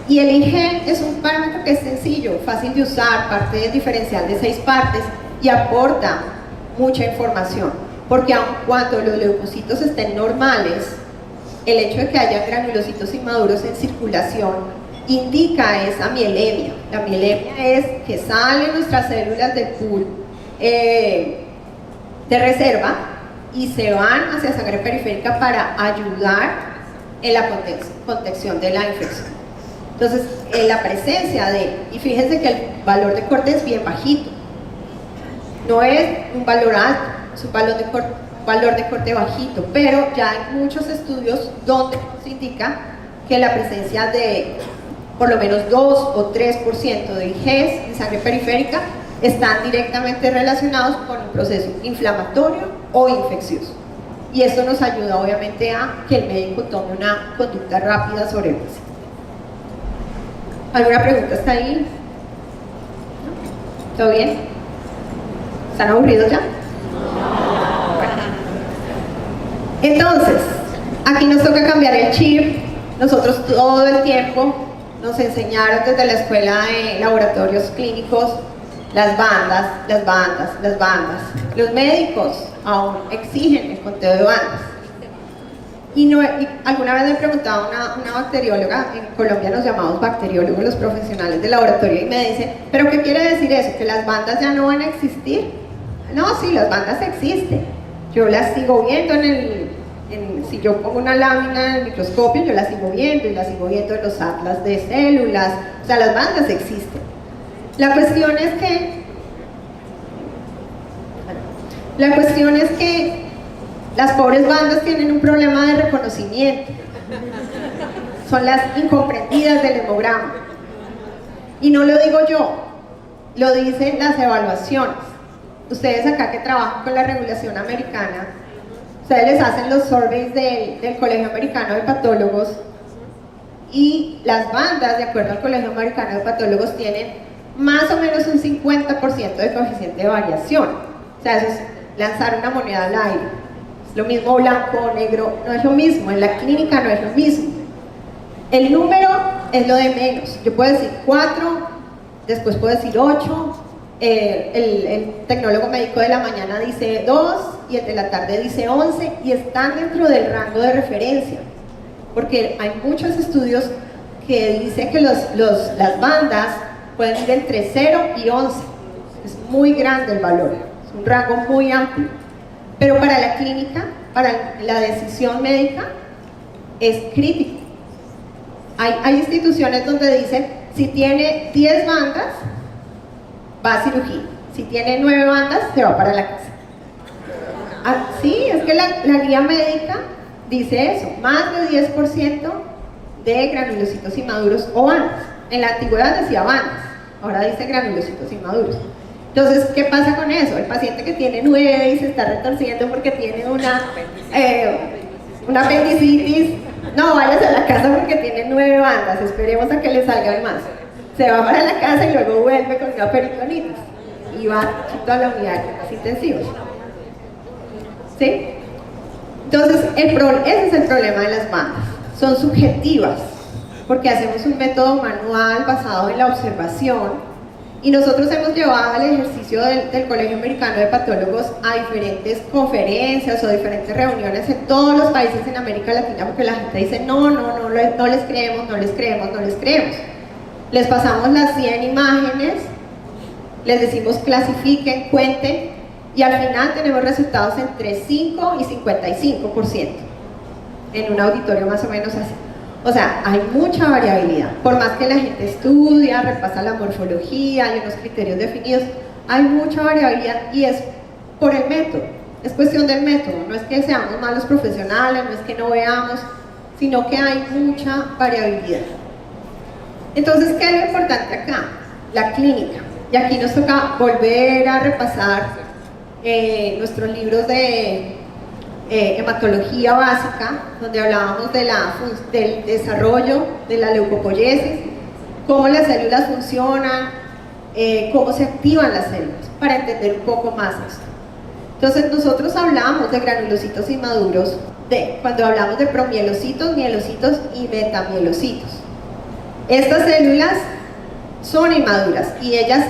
Y el IG es un parámetro que es sencillo, fácil de usar, parte del diferencial de 6 partes y aporta mucha información. Porque aun cuando los leucocitos estén normales, el hecho de que haya granulocitos inmaduros en circulación indica esa mielemia. La mielemia es que salen nuestras células del pool de reserva y se van hacia sangre periférica para ayudar en la contención de la infección. Entonces, la presencia y fíjense que el valor de corte es bien bajito, no es un valor alto, es un valor de corte bajito, pero ya hay muchos estudios donde se indica que la presencia de por lo menos 2 o 3% de IGs en sangre periférica están directamente relacionados con un proceso inflamatorio o infeccioso. Y eso nos ayuda obviamente a que el médico tome una conducta rápida sobre el paciente. ¿Alguna pregunta hasta ahí? ¿Todo bien? ¿Están aburridos ya? Entonces, aquí nos toca cambiar el chip. Nosotros todo el tiempo nos enseñaron desde la escuela de laboratorios clínicos las bandas. Los médicos aún exigen el conteo de bandas. Y alguna vez me preguntaba una bacterióloga, en Colombia nos llamamos bacteriólogos los profesionales de laboratorio, y me dice, ¿pero qué quiere decir eso? ¿Que las bandas ya no van a existir? No, sí, las bandas existen. Yo las sigo viendo si yo pongo una lámina en el microscopio, yo las sigo viendo, y las sigo viendo en los atlas de células. O sea, las bandas existen. La cuestión es que las pobres bandas tienen un problema de reconocimiento. Son las incomprendidas del hemograma. Y no lo digo yo, lo dicen las evaluaciones. Ustedes acá que trabajan con la regulación americana, ustedes les hacen los surveys del Colegio Americano de Patólogos, y las bandas, de acuerdo al Colegio Americano de Patólogos, tienen más o menos un 50% de coeficiente de variación. O sea, eso es lanzar una moneda al aire. Es lo mismo blanco o negro, no es lo mismo. En la clínica no es lo mismo. El número es lo de menos. Yo puedo decir 4, después puedo decir 8. El tecnólogo médico de la mañana dice 2 y el de la tarde dice 11, y están dentro del rango de referencia, porque hay muchos estudios que dicen que las bandas pueden ir entre 0 y 11. Es muy grande el valor, es un rango muy amplio, pero para la clínica, para la decisión médica, es crítico. Hay instituciones donde dicen, si tiene 10 bandas, va a cirugía. Si tiene 9 bandas, se va para la casa. Sí, es que la guía médica dice eso, más de 10% de granulocitos inmaduros o bandas. En la antigüedad decía bandas, ahora dice granulocitos inmaduros. Entonces, ¿qué pasa con eso? El paciente que tiene 9 y se está retorciendo porque tiene una apendicitis, no vayas a la casa porque tiene 9 bandas, esperemos a que le salgan más. Se va para la casa y luego vuelve con una peritonitis y va a la unidad de cuidados intensivos. ¿Sí? Entonces, ese es el problema de las bandas. Son subjetivas, porque hacemos un método manual basado en la observación, y nosotros hemos llevado el ejercicio del Colegio Americano de Patólogos a diferentes conferencias o diferentes reuniones en todos los países en América Latina, porque la gente dice, no les creemos. Les pasamos las 100 imágenes, les decimos clasifiquen, cuenten, y al final tenemos resultados entre 5 y 55% en un auditorio más o menos así. O sea, hay mucha variabilidad. Por más que la gente estudia, repasa la morfología, hay unos criterios definidos, hay mucha variabilidad, y es por el método. Es cuestión del método. No es que seamos malos profesionales, no es que no veamos, sino que hay mucha variabilidad. Entonces, ¿qué es lo importante acá? La clínica. Y aquí nos toca volver a repasar nuestros libros de hematología básica, donde hablábamos del desarrollo de la leucopoiesis, cómo las células funcionan, cómo se activan las células, para entender un poco más esto. Entonces nosotros hablamos de granulocitos inmaduros cuando hablamos de promielocitos, mielocitos y metamielocitos. Estas células son inmaduras y ellas,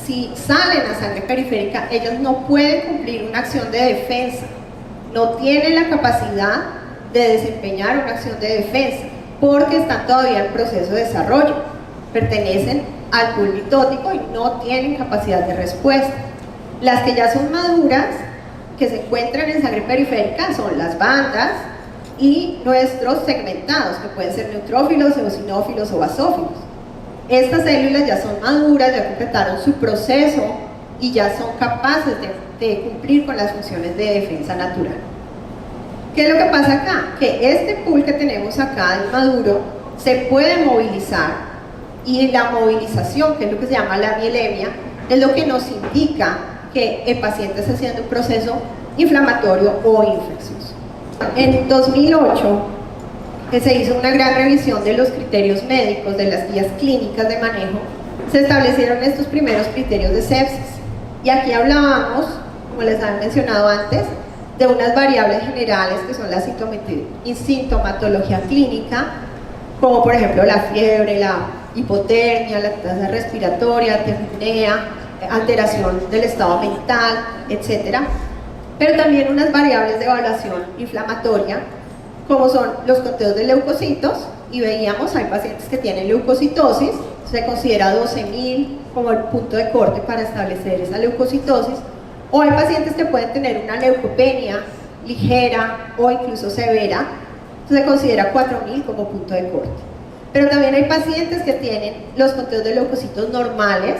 si salen a sangre periférica, ellas no pueden cumplir una acción de defensa, no tienen la capacidad de desempeñar una acción de defensa porque están todavía en proceso de desarrollo, pertenecen al pool mitótico y no tienen capacidad de respuesta. Las que ya son maduras, que se encuentran en sangre periférica, son las bandas y nuestros segmentados, que pueden ser neutrófilos, eosinófilos o basófilos. Estas células ya son maduras, ya completaron su proceso y ya son capaces de cumplir con las funciones de defensa natural. ¿Qué es lo que pasa acá? Que este pool que tenemos acá, inmaduro, se puede movilizar, y la movilización, que es lo que se llama la mielemia, es lo que nos indica que el paciente está haciendo un proceso inflamatorio o infeccioso. En 2008 se hizo una gran revisión de los criterios médicos, de las guías clínicas de manejo. Se establecieron estos primeros criterios de sepsis. Y aquí hablábamos, como les había mencionado antes, de unas variables generales que son la sintomatología clínica, como por ejemplo la fiebre, la hipotermia, la tasa respiratoria, disnea, alteración del estado mental, etc. Pero también unas variables de evaluación inflamatoria, como son los conteos de leucocitos, y veíamos, hay pacientes que tienen leucocitosis, se considera 12.000 como el punto de corte para establecer esa leucocitosis, o hay pacientes que pueden tener una leucopenia ligera o incluso severa, se considera 4.000 como punto de corte. Pero también hay pacientes que tienen los conteos de leucocitos normales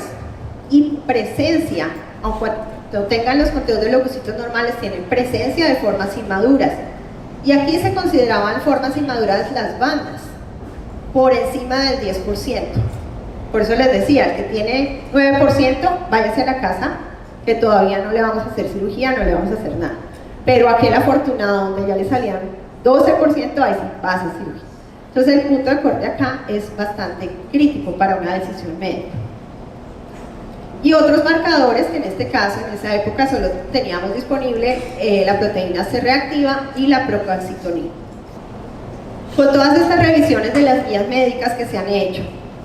y presencia, aunque no tengan los conteos de leucocitos normales, tienen presencia de formas inmaduras. Y aquí se consideraban formas inmaduras las bandas, por encima del 10%. Por eso les decía, el que tiene 9%, váyase a la casa, que todavía no le vamos a hacer cirugía, no le vamos a hacer nada. Pero aquel afortunado donde ya le salían 12%, ahí sí pasa cirugía. Entonces el punto de corte acá es bastante crítico para una decisión médica. Y otros marcadores que en este caso, en esa época solo teníamos disponible la proteína C reactiva y la procalcitonina. Con todas estas revisiones de las guías médicas que se han hecho,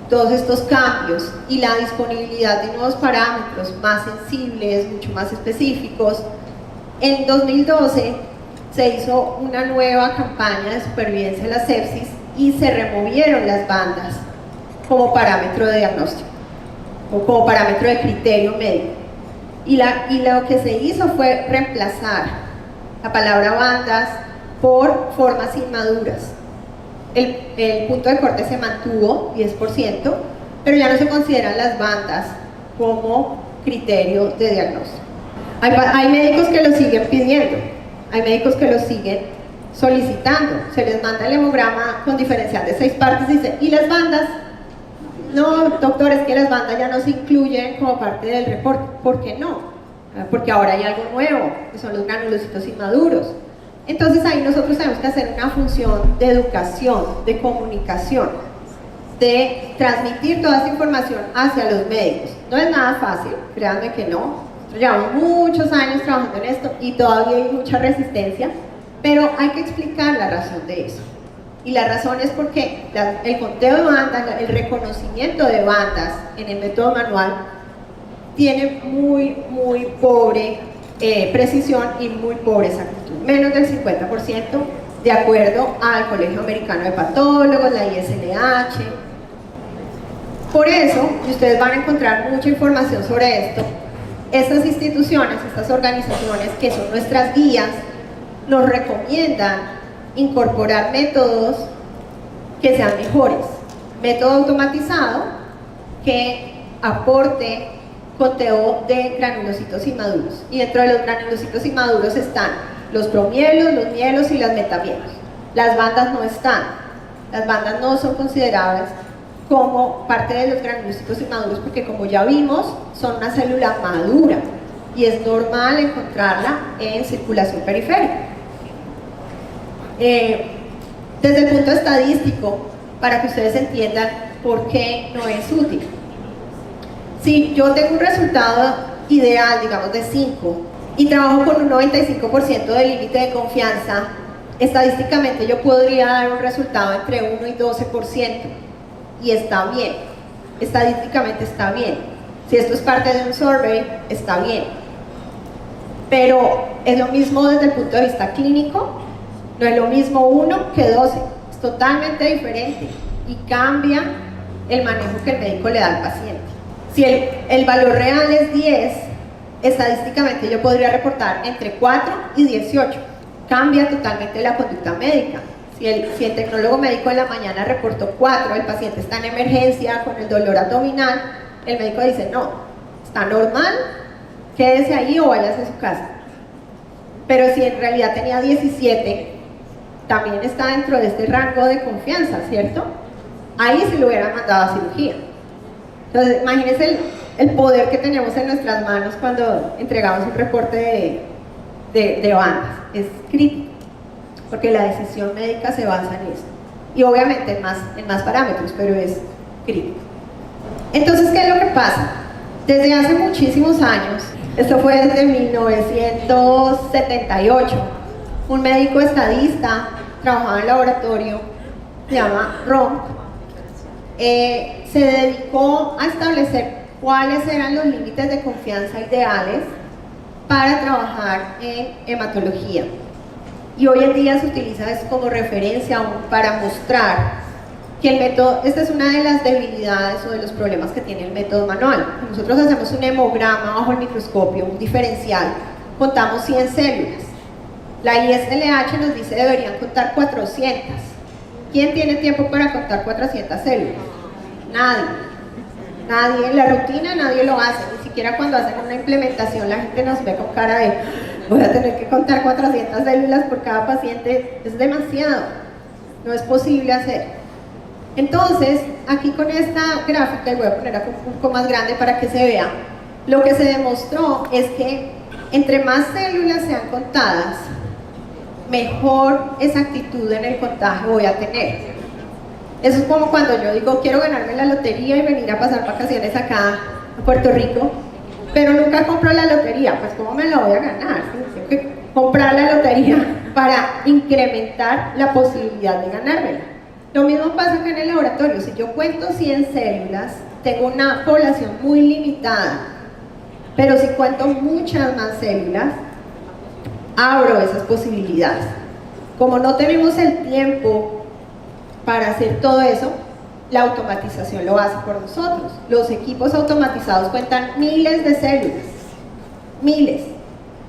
todos estos cambios y la disponibilidad de nuevos parámetros más sensibles, mucho más específicos, en 2012 se hizo una nueva campaña de supervivencia de la sepsis y se removieron las bandas como parámetro de diagnóstico o como parámetro de criterio médico. Y lo que se hizo fue reemplazar la palabra bandas por formas inmaduras. El punto de corte se mantuvo, 10%, pero ya no se consideran las bandas como criterio de diagnóstico. Hay médicos que lo siguen pidiendo, hay médicos que lo siguen solicitando, se les manda el hemograma con diferencial de 6 partes y dice, ¿y las bandas? No, doctor, es que las bandas ya no se incluyen como parte del reporte. ¿Por qué no? Porque ahora hay algo nuevo, que son los granulocitos inmaduros. Entonces ahí nosotros tenemos que hacer una función de educación, de comunicación, de transmitir toda esta información hacia los médicos. No es nada fácil, créanme que no. Nosotros llevamos muchos años trabajando en esto y todavía hay mucha resistencia, pero hay que explicar la razón de eso. Y la razón es porque el conteo de bandas, el reconocimiento de bandas en el método manual tiene muy pobre precisión y muy pobre exactitud, menos del 50% de acuerdo al Colegio Americano de Patólogos, la ISLH. Por eso, y ustedes van a encontrar mucha información sobre esto, estas instituciones, estas organizaciones que son nuestras guías, nos recomiendan incorporar métodos que sean mejores, método automatizado que aporte conteo de granulocitos inmaduros, y dentro de los granulocitos inmaduros están los promielos, los mielos y las metamielos. Las bandas no están, las bandas no son consideradas como parte de los granulocitos inmaduros porque, como ya vimos, son una célula madura y es normal encontrarla en circulación periférica. Desde el punto estadístico, para que ustedes entiendan por qué no es útil. Si yo tengo un resultado ideal, digamos de 5, y trabajo con un 95% de límite de confianza, estadísticamente yo podría dar un resultado entre 1 y 12%, y está bien, estadísticamente está bien. Si esto es parte de un survey, está bien. Pero es lo mismo desde el punto de vista clínico, no es lo mismo 1 que 12, es totalmente diferente y cambia el manejo que el médico le da al paciente. Si el valor real es 10, estadísticamente yo podría reportar entre 4 y 18. Cambia totalmente la conducta médica. Si el tecnólogo médico en la mañana reportó 4, el paciente está en emergencia con el dolor abdominal, el médico dice no, está normal, quédese ahí o váyase a su casa. Pero si en realidad tenía 17, también está dentro de este rango de confianza, ¿cierto? Ahí se lo hubiera mandado a cirugía. Entonces, imagínense el poder que tenemos en nuestras manos cuando entregamos un reporte de bandas. Es crítico, porque la decisión médica se basa en eso. Y obviamente en más parámetros, pero es crítico. Entonces, ¿qué es lo que pasa? Desde hace muchísimos años, esto fue desde 1978, un médico estadista trabajaba en el laboratorio, se llama Ronk, se dedicó a establecer cuáles eran los límites de confianza ideales para trabajar en hematología. Y hoy en día se utiliza eso como referencia aún para mostrar que el método, esta es una de las debilidades o de los problemas que tiene el método manual. Nosotros hacemos un hemograma bajo el microscopio, un diferencial, contamos 100 células. La ISLH nos dice que deberían contar 400. ¿Quién tiene tiempo para contar 400 células? Nadie. Nadie, en la rutina nadie lo hace, ni siquiera cuando hacen una implementación la gente nos ve con cara de voy a tener que contar 400 células por cada paciente, es demasiado, no es posible hacer. Entonces, aquí con esta gráfica, y voy a poner acá un poco más grande para que se vea, lo que se demostró es que entre más células sean contadas, mejor exactitud en el contagio voy a tener. Eso es como cuando yo digo, quiero ganarme la lotería y venir a pasar vacaciones acá a Puerto Rico, pero nunca compro la lotería, pues ¿cómo me la voy a ganar? Tengo que comprar la lotería para incrementar la posibilidad de ganármela. Lo mismo pasa acá en el laboratorio, si yo cuento 100 células, tengo una población muy limitada, pero si cuento muchas más células, abro esas posibilidades. Como no tenemos el tiempo para hacer todo eso, la automatización lo hace por nosotros. Los equipos automatizados cuentan miles de células, miles.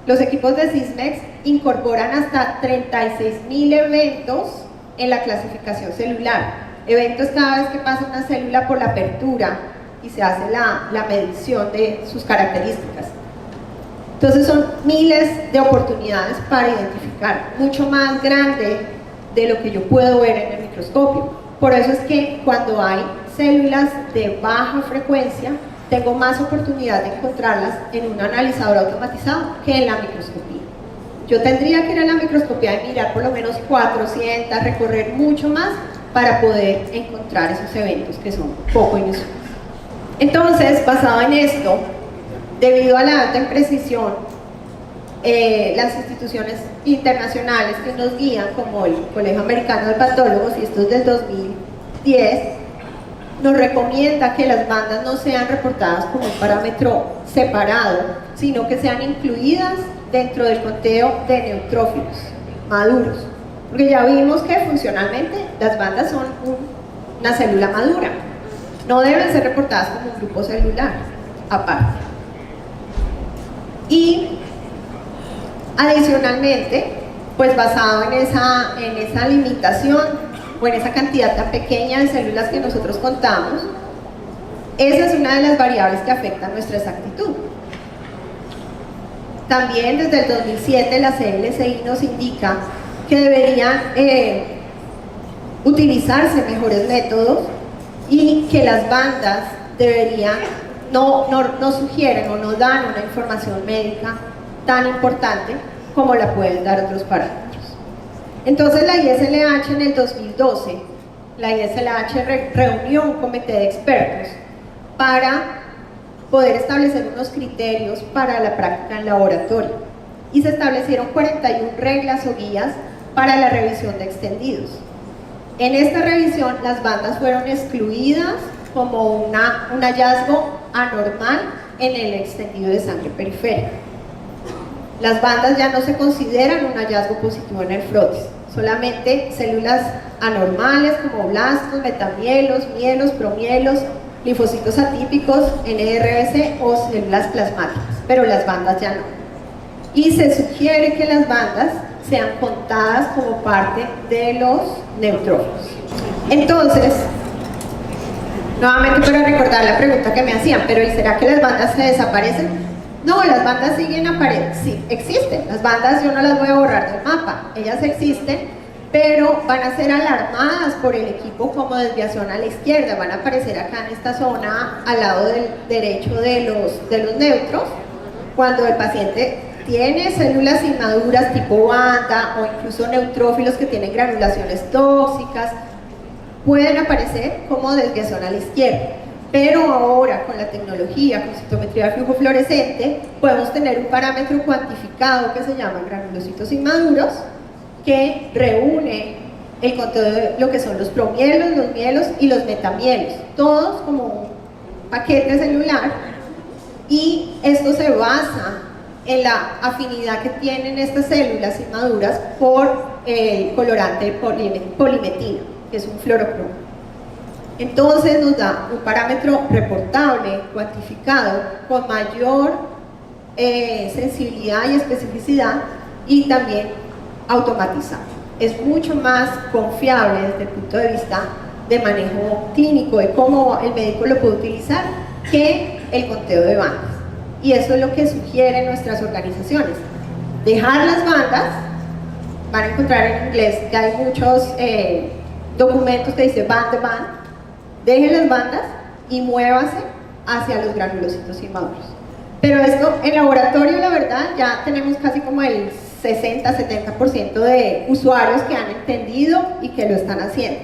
Los equipos de Sysmex incorporan hasta 36.000 eventos en la clasificación celular. Eventos cada vez que pasa una célula por la apertura y se hace la medición de sus características. Entonces son miles de oportunidades para identificar, mucho más grande de lo que yo puedo ver en el microscopio. Por eso es que cuando hay células de baja frecuencia, tengo más oportunidad de encontrarlas en un analizador automatizado que en la microscopía. Yo tendría que ir a la microscopía y mirar por lo menos 400, recorrer mucho más para poder encontrar esos eventos que son poco inusuales. Entonces, basado en esto, debido a la alta imprecisión, las instituciones internacionales que nos guían, como el Colegio Americano de Patólogos, y esto es del 2010, nos recomienda que las bandas no sean reportadas como un parámetro separado, sino que sean incluidas dentro del conteo de neutrófilos maduros, porque ya vimos que funcionalmente las bandas son una célula madura, no deben ser reportadas como un grupo celular aparte. Y adicionalmente, pues basado en esa limitación o en esa cantidad tan pequeña de células que nosotros contamos, esa es una de las variables que afectan nuestra exactitud. También desde el 2007 la CLCI nos indica que deberían utilizarse mejores métodos y que las bandas deberían, no sugieren o no dan una información médica tan importante como la pueden dar otros parámetros. Entonces la ISLH en el 2012, la ISLH reunió un comité de expertos para poder establecer unos criterios para la práctica en laboratorio. Y se establecieron 41 reglas o guías para la revisión de extendidos. En esta revisión, las bandas fueron excluidas como un hallazgo anormal en el extendido de sangre periférica. Las bandas ya no se consideran un hallazgo positivo en el frotis, solamente células anormales como blastos, metamielos, mielos, promielos, linfocitos atípicos, NRBC o células plasmáticas, pero las bandas ya no. Y se sugiere que las bandas sean contadas como parte de los neutrófilos. Entonces, nuevamente para recordar la pregunta que me hacían, pero ¿y será que las bandas se desaparecen? No, las bandas siguen apareciendo, sí, existen. Las bandas yo no las voy a borrar del mapa, ellas existen, pero van a ser alarmadas por el equipo como desviación a la izquierda, van a aparecer acá en esta zona al lado del derecho de los neutros, cuando el paciente tiene células inmaduras tipo banda o incluso neutrófilos que tienen granulaciones tóxicas, pueden aparecer como desviación a la izquierda. Pero ahora con la tecnología, con citometría de flujo fluorescente, podemos tener un parámetro cuantificado que se llama granulocitos inmaduros, que reúne el conteo de lo que son los promielos, los mielos y los metamielos, todos como un paquete celular, y esto se basa en la afinidad que tienen estas células inmaduras por el colorante polimetina, que es un fluorocromo. Entonces nos da un parámetro reportable, cuantificado, con mayor sensibilidad y especificidad, y también automatizado. Es mucho más confiable desde el punto de vista de manejo clínico, de cómo el médico lo puede utilizar, que el conteo de bandas. Y eso es lo que sugieren nuestras organizaciones. Dejar las bandas, van a encontrar en inglés que hay muchos documentos que dice band de band, dejen las bandas y muévase hacia los granulocitos inmaduros. Pero esto en laboratorio, la verdad, ya tenemos casi como el 60-70% de usuarios que han entendido y que lo están haciendo.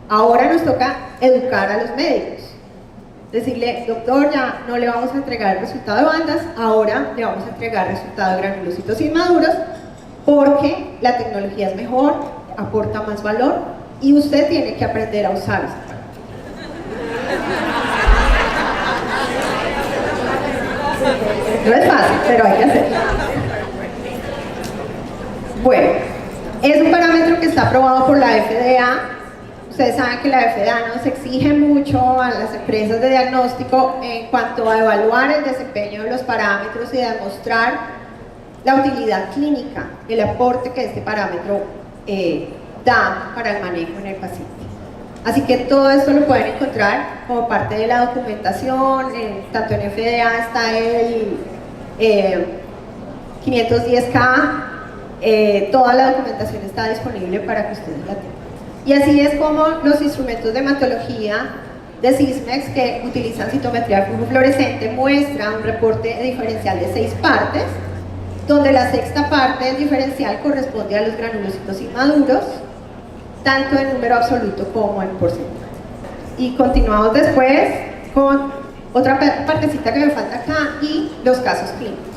Ahora nos toca educar a los médicos. Decirle, doctor, ya no le vamos a entregar el resultado de bandas, ahora le vamos a entregar el resultado de granulocitos inmaduros, porque la tecnología es mejor, aporta más valor y usted tiene que aprender a usarla. No es fácil, pero hay que hacerlo. Bueno, es un parámetro que está aprobado por la FDA. Ustedes saben que la FDA nos exige mucho a las empresas de diagnóstico en cuanto a evaluar el desempeño de los parámetros y demostrar la utilidad clínica, el aporte que este parámetro da para el manejo en el paciente. Así que todo esto lo pueden encontrar como parte de la documentación, tanto en FDA está el 510K, toda la documentación está disponible para que ustedes la tengan. Y así es como los instrumentos de hematología de Sysmex, que utilizan citometría de flujo fluorescente, muestran un reporte diferencial de 6 partes, donde la sexta parte del diferencial corresponde a los granulocitos inmaduros, tanto en número absoluto como en porcentaje. Y continuamos después con otra partecita que me falta acá y los casos clínicos.